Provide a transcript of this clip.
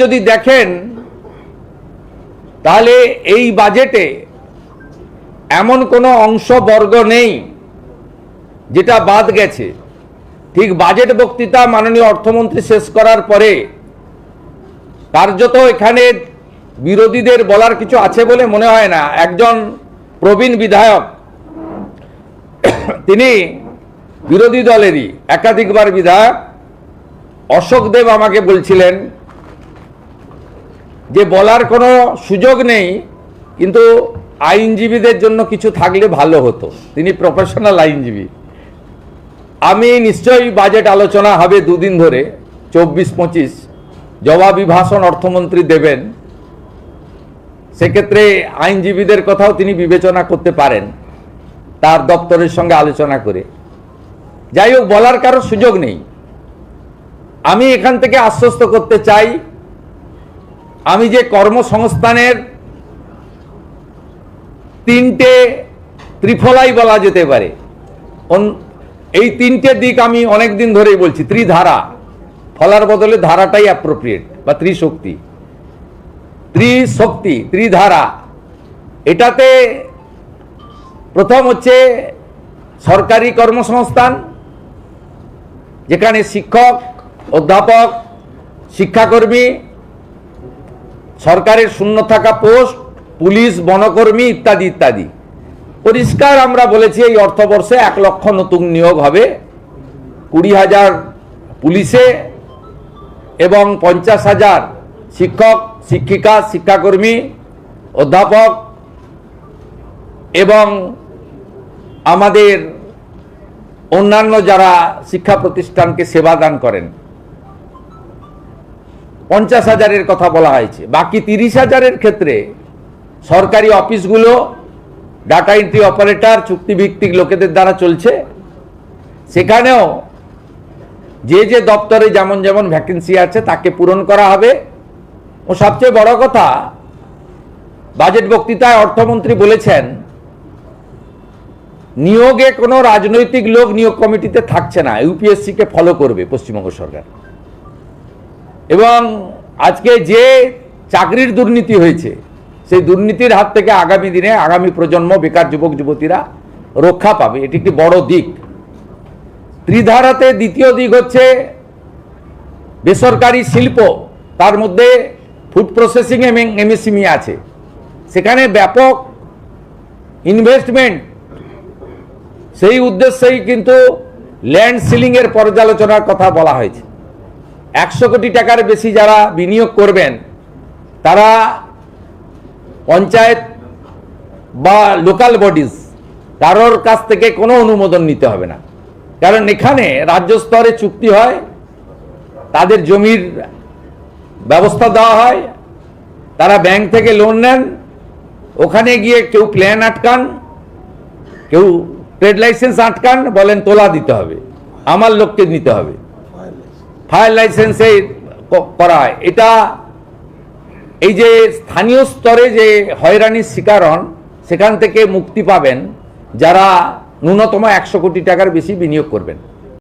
যদি দেখেন তাহলে এই বাজেটে এমন কোনো অংশবর্গ নেই যেটা বাদ গেছে। ঠিক বাজেট বক্তৃতা মাননীয় অর্থমন্ত্রী শেষ করার পরে কার্যত এখানে বিরোধীদের বলার কিছু আছে বলে মনে হয় না। একজন প্রবীণ বিধায়ক, তিনি বিরোধী দলেরই একাধিকবার বিধায়ক, অশোক দেব আমাকে বলছিলেন যে বলার কোনো সুযোগ নেই, কিন্তু আইনজীবীদের জন্য কিছু থাকলে ভালো হতো। তিনি প্রফেশনাল আইনজীবী। আমি নিশ্চয়ই বাজেট আলোচনা হবে দুদিন ধরে, 24-25 জবাবি ভাষণ অর্থমন্ত্রী দেবেন, সেক্ষেত্রে আইনজীবীদের কথাও তিনি বিবেচনা করতে পারেন তার দপ্তরের সঙ্গে আলোচনা করে। যাই হোক, বলার কারো সুযোগ নেই। আমি এখান থেকে আশ্বস্ত করতে চাই, আমি যে কর্মসংস্থানের তিনটে ত্রিফলাই বলা যেতে পারে, এই তিনটে দিক আমি অনেক দিন ধরেই বলছি। ত্রিধারা, ফলার বদলে ধারাটাই অ্যাপ্রোপ্রিয়েট, বা ত্রিশক্তি, ত্রিধারা। এটাতে প্রথম হচ্ছে সরকারি কর্মসংস্থান, যেখানে শিক্ষক, অধ্যাপক, শিক্ষাকর্মী, সরকারের শূন্য থাকা পোস্ট, পুলিশ, বনকর্মী ইত্যাদি ইত্যাদি। পরিষ্কার আমরা বলেছি এই অর্থবর্ষে 1 লক্ষ নতুন নিয়োগ হবে, 20,000 পুলিশে এবং 50,000 শিক্ষক, শিক্ষিকা, শিক্ষাকর্মী, অধ্যাপক এবং আমাদের অন্যান্য যারা শিক্ষা প্রতিষ্ঠানকে সেবা দান করেন, 50,000-এর কথা বলা হয়েছে। বাকি 30,000-এর ক্ষেত্রে সরকারি অফিসগুলো ডাটা এন্ট্রি অপারেটর, চুক্তিভিত্তিক লোকেদের দ্বারা চলছে। সেখানেও যে যে দপ্তরে যেমন যেমন ভ্যাকেন্সি আছে তাকে পূরণ করা হবে। ও সবচেয়ে বড় কথা, বাজেট বক্তৃতায় অর্থমন্ত্রী বলেছেন নিয়োগে কোনো রাজনৈতিক লোক নিয়োগ কমিটিতে থাকছে না, ইউপিএসসিকে ফলো করবে পশ্চিমবঙ্গ সরকার। এবং আজকে যে চাকরির দুর্নীতি হয়েছে, সেই দুর্নীতির হাত থেকে আগামী দিনে আগামী প্রজন্ম, বেকার যুবক যুবতীরা রক্ষা পাবে। এটি একটি বড় দিক। ত্রিধারাতে দ্বিতীয় দিক হচ্ছে বেসরকারি শিল্প, তার মধ্যে ফুড প্রসেসিং এবং এমএসএমই আছে। সেখানে ব্যাপক ইনভেস্টমেন্ট, সেই উদ্দেশ্যেই কিন্তু ল্যান্ড সিলিংয়ের পর্যালোচনার কথা বলা হয়েছে। 100 কোটি টাকার বেশি যারা বিনিয়োগ করবেন, তারা পঞ্চায়েত বা লোকাল বডিজ, কারোর কাছ থেকে কোনো অনুমোদন নিতে হবে না। কারণ এখানে রাজ্য স্তরে চুক্তি হয়, তাদের জমির ব্যবস্থা দেওয়া হয়, তারা ব্যাংক থেকে লোন নেন, ওখানে গিয়ে কেউ প্ল্যান আটকান, কেউ ট্রেড লাইসেন্স আটকান, বলেন তোলা দিতে হবে, আমার লোককে নিতে হবে, ফায়ার লাইসেন্সে করা হয়। এটা এই যে স্থানীয় স্তরে যে হয়রানির শিকার হন, সেখান থেকে মুক্তি পাবেন যারা ন্যূনতম 100 কোটি টাকার বেশি বিনিয়োগ করবেন।